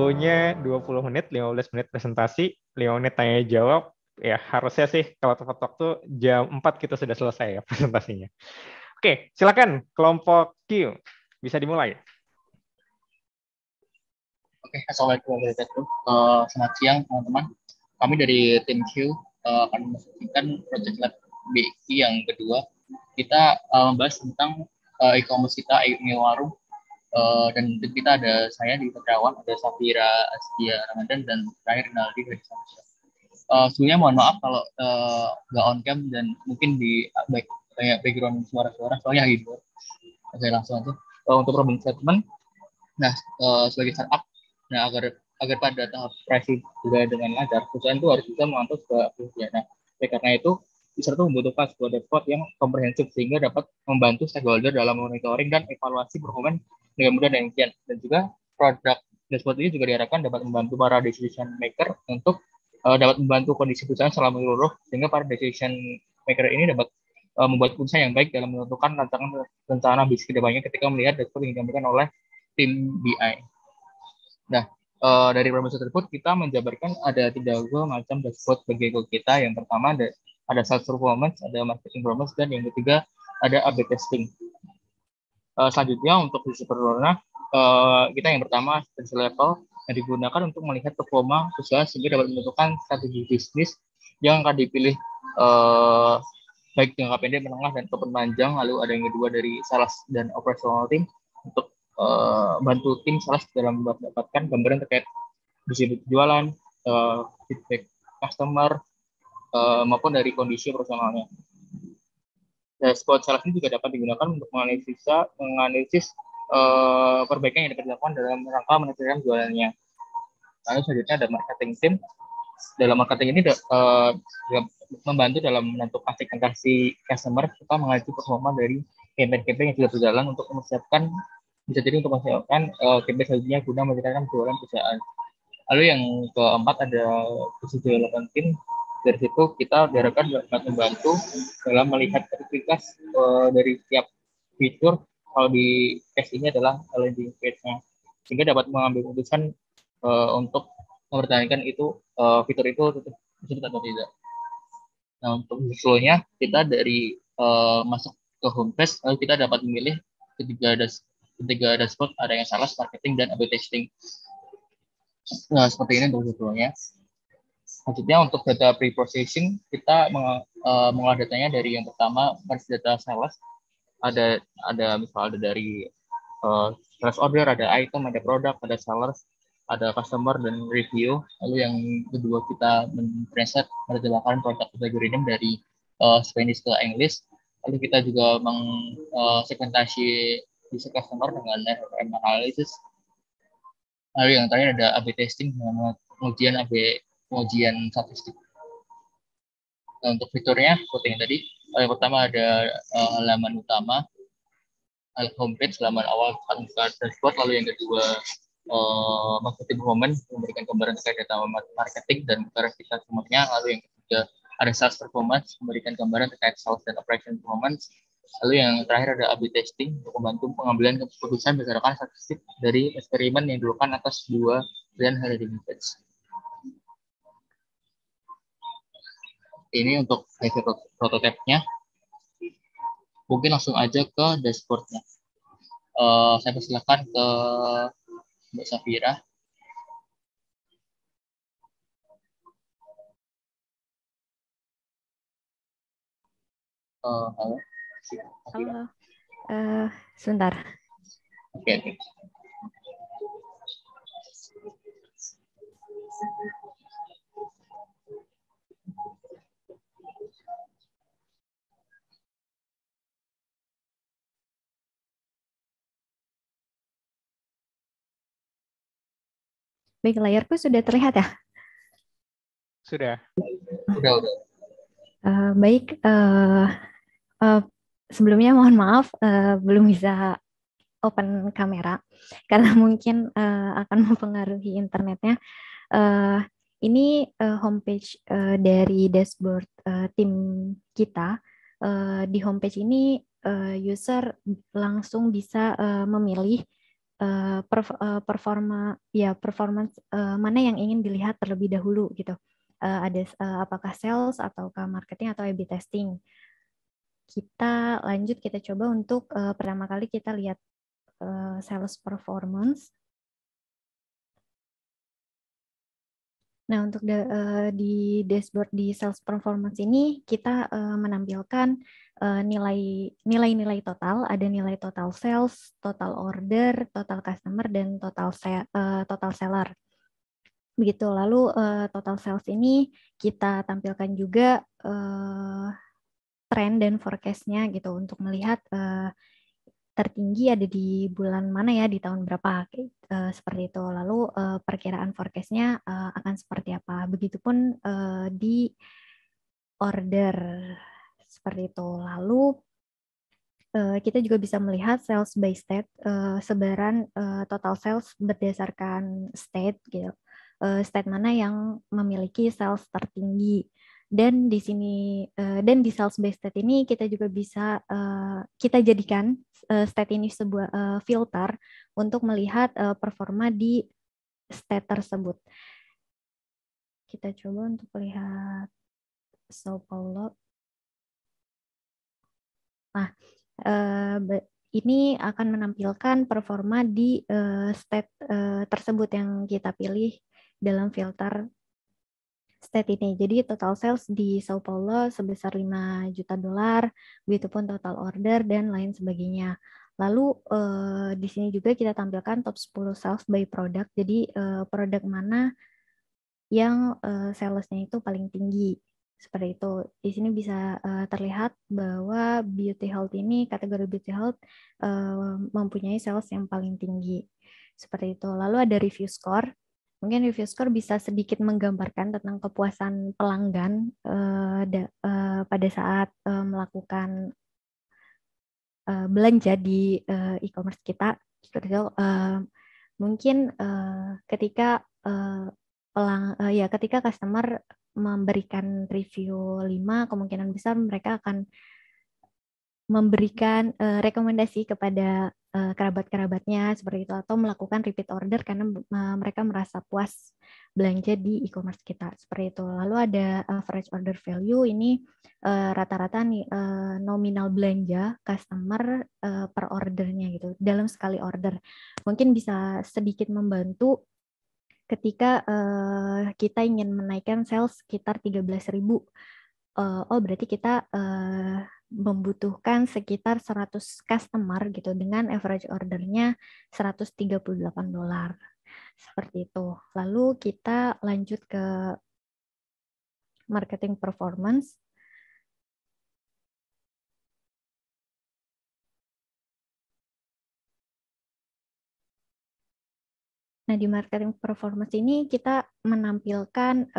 flow-nya 20 menit, 15 menit presentasi, 5 menit tanya jawab. Ya harusnya sih kalau tepat waktu jam 4 kita sudah selesai ya presentasinya. Oke, silakan kelompok Q. Bisa dimulai. Oke, assalamualaikum warahmatullahi wabarakatuh. Selamat siang teman-teman. Kami dari tim Q akan mempresentasikan Project Lab BI yang kedua. Kita membahas tentang e-commerce kita, e-warung. Dan tim kita ada saya di Petrawan, ada Safira Astia Ramadan, dan terakhir Naldi dari Samsung. Sebelumnya mohon maaf kalau nggak on cam dan mungkin di banyak background suara-suara, soalnya hibur. Oke, langsung aja. Untuk problem statement, nah sebagai startup, nah agar pada tahap pricing juga dengan lancar, perusahaan itu harus bisa memantau segala kerugian. Nah, karena itu user itu membutuhkan sebuah dashboard yang komprehensif sehingga dapat membantu stakeholder dalam monitoring dan evaluasi performa dengan mudah dan efisien. Dan juga produk dashboard ini juga diharapkan dapat membantu para decision maker untuk dapat membantu kondisi perusahaan selama menyeluruh, sehingga para decision maker ini dapat membuat keputusan yang baik dalam menentukan rancangan rencana bisnis kedepannya ketika melihat dashboard yang disampaikan oleh tim BI. Nah, dari problem tersebut kita menjabarkan ada 3 macam dashboard bagi Ego kita. Yang pertama ada sales performance, ada marketing performance, dan yang ketiga ada A/B testing. Selanjutnya untuk sisi performa, kita yang pertama strategi level yang digunakan untuk melihat performa usaha sehingga dapat menentukan strategi bisnis yang akan dipilih baik jangka pendek, menengah, dan panjang. Lalu ada yang kedua dari sales dan operational team untuk bantu tim sales dalam mendapatkan gambaran terkait distribusi jualan, feedback customer, maupun dari kondisi personalnya. Dashboard sales ini juga dapat digunakan untuk menganalisis perbaikan yang dapat dilakukan dalam rangka meningkatkan jualannya. Lalu selanjutnya ada marketing team. Dalam marketing ini membantu dalam menentukan segmentasi customer serta mengacu performa dari campaign-campaign yang sudah berjalan untuk mempersiapkan campaign selanjutnya guna meningkatkan jualan perusahaan. Lalu yang keempat ada business development team. Dari situ kita diharapkan dapat membantu dalam melihat efektivitas dari setiap fitur. Kalau di case ini adalah landing page-nya, sehingga dapat mengambil keputusan untuk mempertahankan fitur itu tetap atau tidak. Nah, untuk flow-nya kita dari masuk ke homepage, lalu kita dapat memilih ketiga dashboard, ada yang sales, marketing, dan A/B testing. Nah, seperti ini untuk flow-nya. Selanjutnya untuk data pre-processing, kita mengolah datanya dari yang pertama data sales. Ada misalnya dari sales order, ada item, ada produk, ada sellers, ada customer, dan review. Lalu yang kedua kita men-translate menjelaskan produk category name dari Spanish ke English. Lalu kita juga segmentasi user customer dengan RFM analysis. Lalu yang terakhir ada A/B testing, pengujian statistik. Nah, untuk fiturnya seperti yang tadi, yang pertama ada halaman utama, homepage, halaman awal dashboard. Lalu yang kedua marketing performance, memberikan gambaran terkait data marketing dan verifikasi customer-nya. Lalu yang ketiga ada sales performance, memberikan gambaran terkait sales dan operation performance. Lalu yang terakhir ada A/B testing untuk membantu pengambilan keputusan berdasarkan statistik dari eksperimen yang dilakukan atas 2 pilihan landing page. Ini untuk hasil prototipe-nya. Mungkin langsung aja ke dashboard-nya. Saya persilakan ke Mbak Safira. Halo. Halo. Sebentar. Oke. Baik, layarku sudah terlihat ya? Sudah. Udah. Baik, sebelumnya mohon maaf belum bisa open kamera karena mungkin akan mempengaruhi internetnya. Ini homepage dari dashboard tim kita. Di homepage ini user langsung bisa memilih performance mana yang ingin dilihat terlebih dahulu gitu. Ada apakah sales ataukah marketing atau A/B testing. Kita lanjut, kita coba untuk pertama kali kita lihat sales performance. Nah, untuk di dashboard di sales performance ini kita menampilkan nilai-nilai total, ada nilai total sales, total order, total customer, dan total seller. Begitu. Lalu total sales ini kita tampilkan juga tren dan forecast-nya gitu untuk melihat tertinggi ada di bulan mana ya, di tahun berapa, seperti itu. Lalu perkiraan forecast-nya akan seperti apa. Begitupun di order, seperti itu. Lalu kita juga bisa melihat sales by state, sebaran total sales berdasarkan state gitu. State mana yang memiliki sales tertinggi. Dan di sini dan di sales by state ini kita juga bisa kita jadikan state ini sebuah filter untuk melihat performa di state tersebut. Kita coba untuk lihat Sao Paulo. Nah, ini akan menampilkan performa di state tersebut yang kita pilih dalam filter state ini. Jadi total sales di Sao Paulo sebesar $5 juta, begitupun total order dan lain sebagainya. Lalu di sini juga kita tampilkan top 10 sales by product. Jadi produk mana yang salesnya itu paling tinggi. Seperti itu. Di sini bisa terlihat bahwa beauty health ini, kategori beauty health mempunyai sales yang paling tinggi. Seperti itu. Lalu ada review score. Mungkin review score bisa sedikit menggambarkan tentang kepuasan pelanggan pada saat melakukan belanja di e-commerce kita. Seperti itu. Mungkin ketika ketika customer memberikan review 5, kemungkinan besar mereka akan memberikan rekomendasi kepada kerabat-kerabatnya seperti itu, atau melakukan repeat order karena mereka merasa puas belanja di e-commerce kita, seperti itu. Lalu ada average order value, ini rata-rata nominal belanja customer per ordernya gitu dalam sekali order. Mungkin bisa sedikit membantu ketika kita ingin menaikkan sales sekitar 13.000. Berarti kita membutuhkan sekitar 100 customer gitu dengan average ordernya $138. Seperti itu. Lalu kita lanjut ke marketing performance. Nah, di marketing performance ini kita menampilkan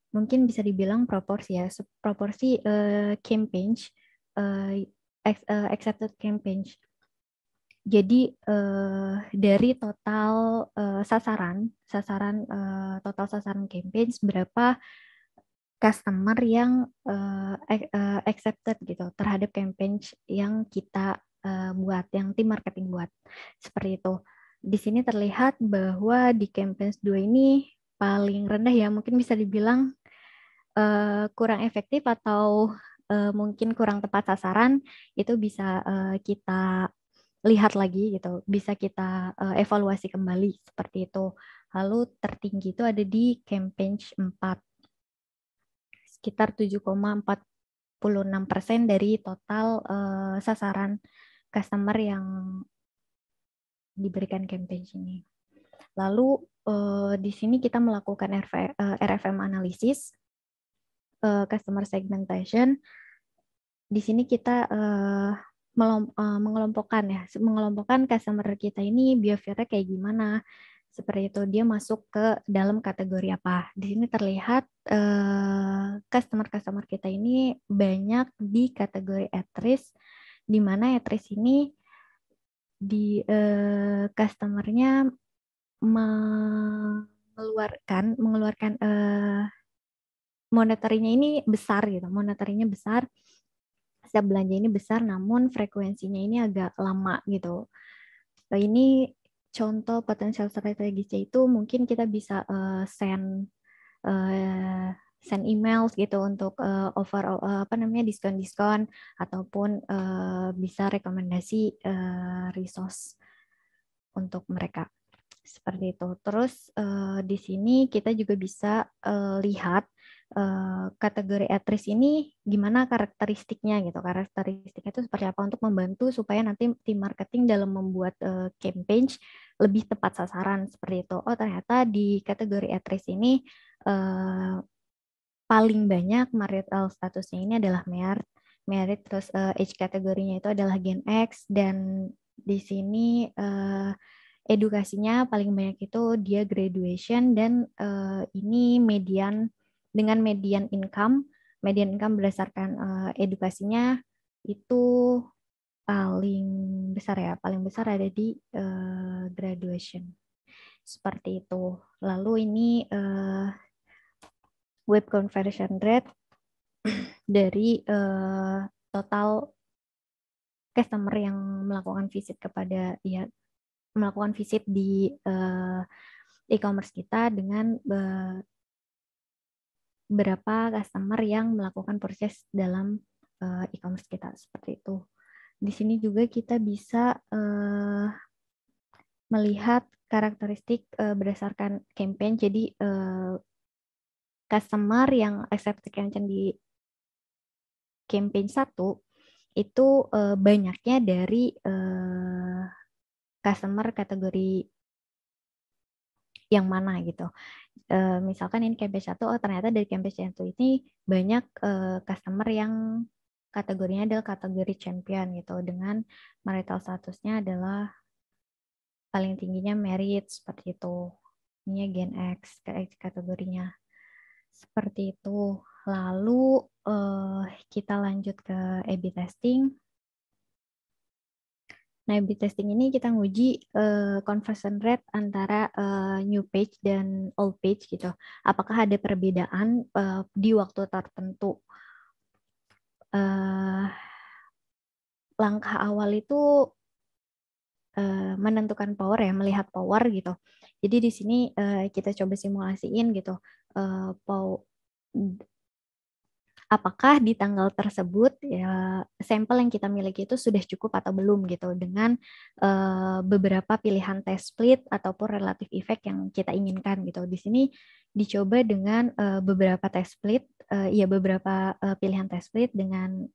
mungkin bisa dibilang proporsi ya, proporsi campaign, accepted campaign. Jadi dari total total sasaran campaign, berapa customer yang accepted gitu terhadap campaign yang kita buat, yang tim marketing buat, seperti itu. Di sini terlihat bahwa di campaign 2 ini paling rendah ya, mungkin bisa dibilang kurang efektif atau mungkin kurang tepat sasaran. Itu bisa kita lihat lagi gitu, bisa kita evaluasi kembali seperti itu. Lalu tertinggi itu ada di campaign 4, sekitar 7,46% dari total sasaran customer yang diberikan campaign ini. Lalu di sini kita melakukan RFM analysis, customer segmentation. Di sini kita mengelompokkan customer kita ini behaviornya kayak gimana, seperti itu, dia masuk ke dalam kategori apa. Di sini terlihat customer kita ini banyak di kategori at-risk, di mana at-risk ini di customernya mengeluarkan monetarinya ini besar gitu, monetarinya besar, setiap belanja ini besar, namun frekuensinya ini agak lama gitu. Ini contoh potensial strategisnya itu mungkin kita bisa send emails gitu untuk over diskon-diskon ataupun bisa rekomendasi resource untuk mereka seperti itu. Terus di sini kita juga bisa lihat kategori at-risk ini gimana karakteristiknya gitu. Karakteristiknya itu seperti apa untuk membantu supaya nanti tim marketing dalam membuat campaign lebih tepat sasaran seperti itu. Oh, ternyata di kategori at-risk ini paling banyak marital statusnya ini adalah merit, terus age kategorinya itu adalah Gen X, dan di sini edukasinya paling banyak itu dia graduation, dan ini dengan median income berdasarkan edukasinya itu paling besar ada di graduation seperti itu. Lalu ini web conversion rate dari total customer yang melakukan visit di e-commerce kita dengan berapa customer yang melakukan purchase dalam e-commerce kita seperti itu. Di sini juga kita bisa melihat karakteristik berdasarkan campaign. Jadi customer yang accept campaign di campaign 1 itu banyaknya dari customer kategori yang mana gitu. Misalkan ini campaign 1, oh ternyata dari campaign 1 ini banyak customer yang kategorinya adalah kategori champion gitu, dengan marital statusnya adalah paling tingginya merit seperti itu. Ini Gen X kategorinya. Seperti itu. Lalu kita lanjut ke A/B testing. Nah, A/B testing ini kita nguji conversion rate antara new page dan old page gitu. Apakah ada perbedaan di waktu tertentu? Langkah awal itu menentukan power ya, melihat power gitu. Jadi di sini kita coba simulasiin gitu. Apakah di tanggal tersebut ya sampel yang kita miliki itu sudah cukup atau belum gitu, dengan beberapa pilihan test split ataupun relative effect yang kita inginkan gitu. Di sini dicoba dengan beberapa test split, beberapa pilihan test split dengan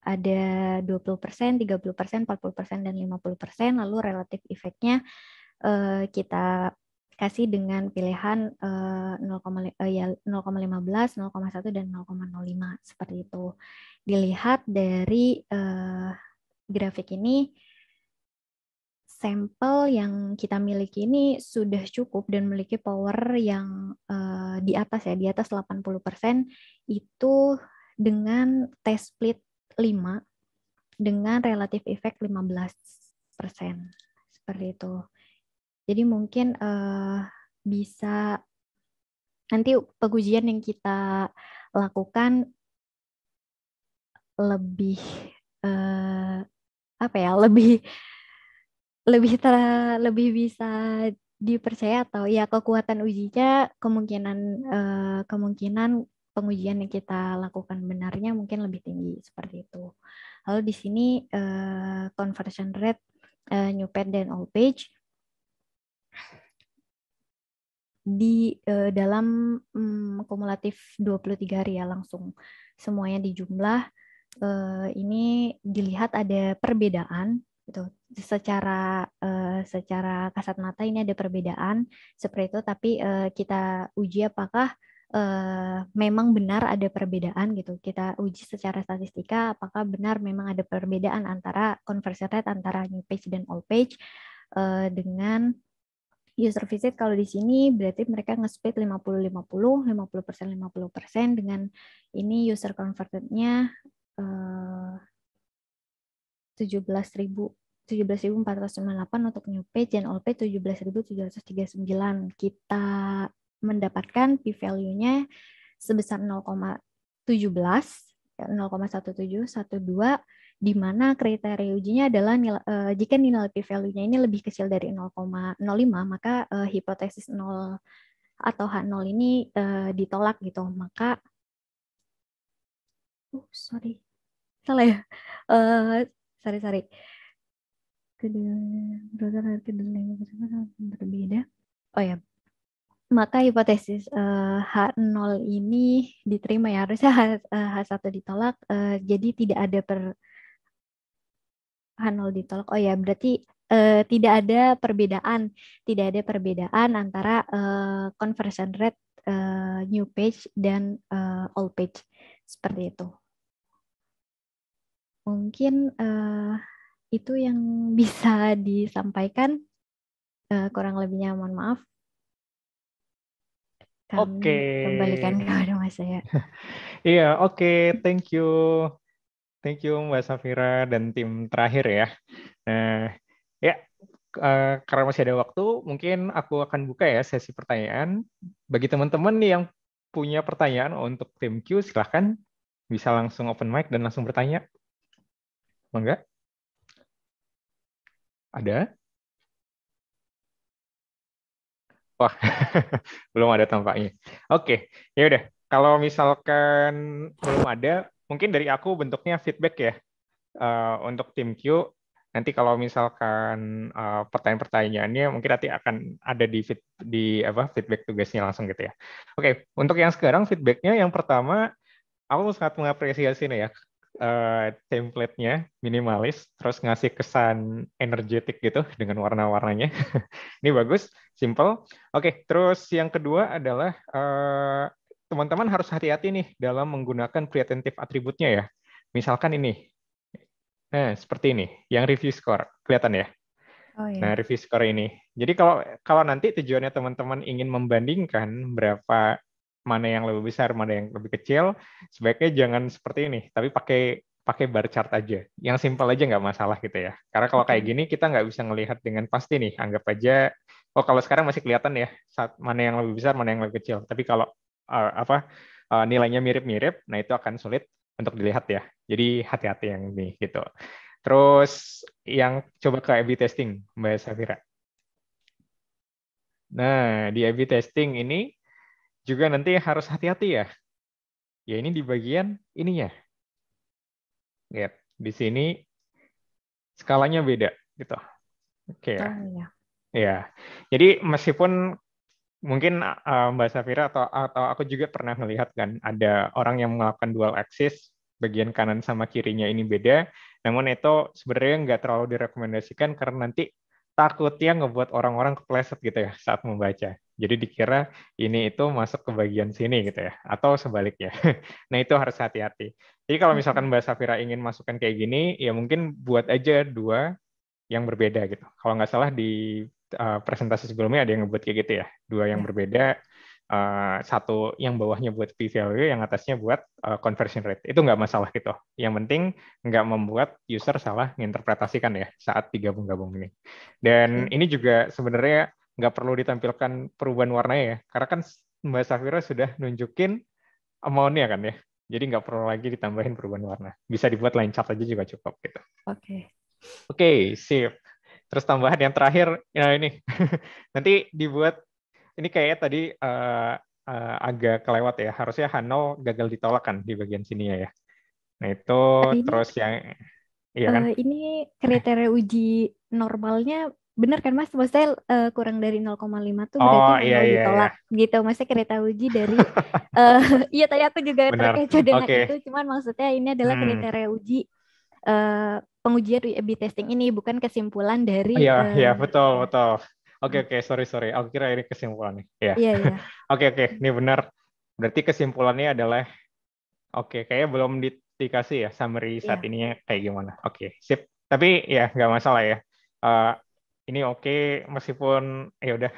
ada 20%, 30%, 40%, dan 50%. Lalu relative effect-nya kita kasih dengan pilihan 0,15, 0,1, dan 0,05 seperti itu. Dilihat dari grafik ini, sampel yang kita miliki ini sudah cukup dan memiliki power yang di atas 80% itu dengan test split 5 dengan relative effect 15%. Seperti itu. Jadi mungkin bisa nanti pengujian yang kita lakukan lebih lebih bisa dipercaya, atau ya kekuatan ujinya kemungkinan pengujian yang kita lakukan benarnya mungkin lebih tinggi seperti itu. Lalu di sini conversion rate new page dan old page di dalam kumulatif 23 hari ya, langsung semuanya dijumlah. Ini dilihat ada perbedaan gitu. Secara kasat mata ini ada perbedaan seperti itu, tapi kita uji apakah memang benar ada perbedaan gitu. Kita uji secara statistika apakah benar memang ada perbedaan antara conversion rate antara new page dan old page dengan user visit. Kalau di sini berarti mereka nge-split 50-50, 50%, 50%, dengan ini user converted-nya 17.498 untuk new page, dan old page 17.739. Kita mendapatkan p-value-nya sebesar 0,17, 0,1712, di mana kriteria ujinya adalah jika nilai p-value-nya ini lebih kecil dari 0,05, maka hipotesis 0 atau H0 ini ditolak gitu. Maka, sorry, salah ya. Sorry. Berbeda. Oh ya, maka hipotesis H0 ini diterima ya, harusnya H1 ditolak, jadi tidak ada H0 ditolak. Oh ya, berarti tidak ada perbedaan antara conversion rate new page dan old page, seperti itu. Mungkin itu yang bisa disampaikan, kurang lebihnya mohon maaf. Kami kembalikan kepada Mas saya. Iya, oke. Thank you. Thank you Mbak Safira dan tim terakhir ya. Nah, ya karena masih ada waktu, mungkin aku akan buka ya sesi pertanyaan. Bagi teman-teman yang punya pertanyaan untuk tim Q, silahkan bisa langsung open mic dan langsung bertanya. Enggak? Ada? Wah, belum ada tampaknya. Oke, ya udah. Kalau misalkan belum ada, mungkin dari aku bentuknya feedback ya untuk tim Q. Nanti kalau misalkan pertanyaan-pertanyaannya mungkin nanti akan ada di feedback tugasnya langsung gitu ya. Oke, untuk yang sekarang feedbacknya yang pertama, aku sangat mengapresiasi nih ya template-nya minimalis, terus ngasih kesan energetik gitu dengan warna-warnanya. Ini bagus, simple. Oke, terus yang kedua adalah teman-teman harus hati-hati nih dalam menggunakan preattentive atributnya ya. Misalkan ini, nah seperti ini, yang review score, kelihatan ya? Oh, iya. Nah, review score ini. Jadi kalau nanti tujuannya teman-teman ingin membandingkan berapa mana yang lebih besar, mana yang lebih kecil, sebaiknya jangan seperti ini, tapi pakai bar chart aja. Yang simpel aja nggak masalah gitu ya. Karena kalau kayak gini kita nggak bisa ngelihat dengan pasti nih. Anggap aja, oh kalau sekarang masih kelihatan ya, mana yang lebih besar, mana yang lebih kecil. Tapi kalau nilainya mirip-mirip, nah itu akan sulit untuk dilihat ya. Jadi hati-hati yang ini gitu. Terus yang coba ke A/B testing, Mbak Safira. Nah, di A/B testing ini juga nanti harus hati-hati ya. Ya ini di bagian ininya. Lihat, di sini skalanya beda gitu. Oke ya. Oh, iya. Ya. Jadi meskipun mungkin Mbak Safira atau aku juga pernah melihat kan ada orang yang melakukan dual axis, bagian kanan sama kirinya ini beda, namun itu sebenarnya nggak terlalu direkomendasikan karena nanti takutnya ngebuat orang-orang kepleset gitu ya saat membaca. Jadi dikira ini itu masuk ke bagian sini gitu ya, atau sebaliknya. Nah itu harus hati-hati. Jadi kalau misalkan Mbak Safira ingin masukkan kayak gini, ya mungkin buat aja dua yang berbeda gitu. Kalau nggak salah di presentasi sebelumnya ada yang ngebuat kayak gitu ya, dua yang berbeda, satu yang bawahnya buat p-value, yang atasnya buat conversion rate. Itu nggak masalah gitu. Yang penting nggak membuat user salah menginterpretasikan ya saat digabung-gabung ini. Dan ini juga sebenarnya nggak perlu ditampilkan perubahan warnanya ya, karena kan Mbak Safira sudah nunjukin amount-nya kan ya. Jadi nggak perlu lagi ditambahin perubahan warna. Bisa dibuat line chart aja juga cukup gitu. Oke, sip. Terus tambahan yang terakhir, ya ini. Nanti dibuat, ini kayaknya tadi agak kelewat ya. Harusnya H0 gagal ditolak kan di bagian sininya ya. Nah itu, ini, terus yang, iya kan? Ini kriteria uji normalnya benar kan Mas? Maksudnya kurang dari 0,5 tuh berarti iya, H0 iya, ditolak iya. gitu. Maksudnya kriteria uji dari, iya tadi aku juga Benar. terkecoh dengan Oke. itu. Cuman maksudnya ini adalah kriteria uji pengujian A/B testing ini, bukan kesimpulan dari. Iya, betul. Oke, sorry. Aku kira ini kesimpulannya. Ya. Iya. Oke, ini benar. Berarti kesimpulannya adalah, oke, kayaknya belum dikasih ya summary saat ininya kayak gimana. Oke, sip. Tapi ya nggak masalah ya. Ini oke, meskipun ya udah.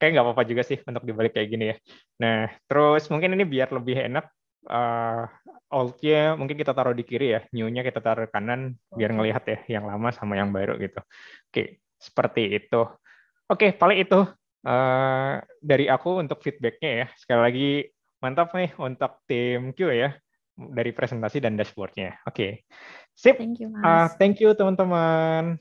Kayak nggak apa-apa juga sih untuk dibalik kayak gini ya. Nah, terus mungkin ini biar lebih enak, old-nya mungkin kita taruh di kiri ya, new-nya kita taruh di kanan, biar ngelihat ya yang lama sama yang baru gitu. Oke, seperti itu. Oke, paling itu dari aku untuk feedback-nya ya. Sekali lagi mantap nih untuk tim Q ya. dari presentasi dan dashboard-nya. Oke. Sip. Thank you, Mas. Thank you teman-teman.